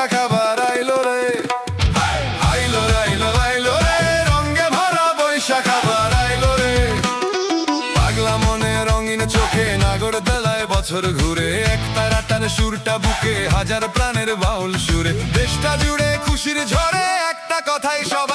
বৈশাখ আবার আইলো রে, আইলো রে, আইলো আইলো রে, রঙে ভরা বৈশাখ আবার আইলো রে। পাগলা মনে রঙিন চোখে নাগরদোলায় বছর ঘুরে, এক তারাটার সুরটা বুকে হাজার প্রাণের বাউল সুরে। দেশটা জুড়ে খুশির ঝড়ে একটা কথাই সবাই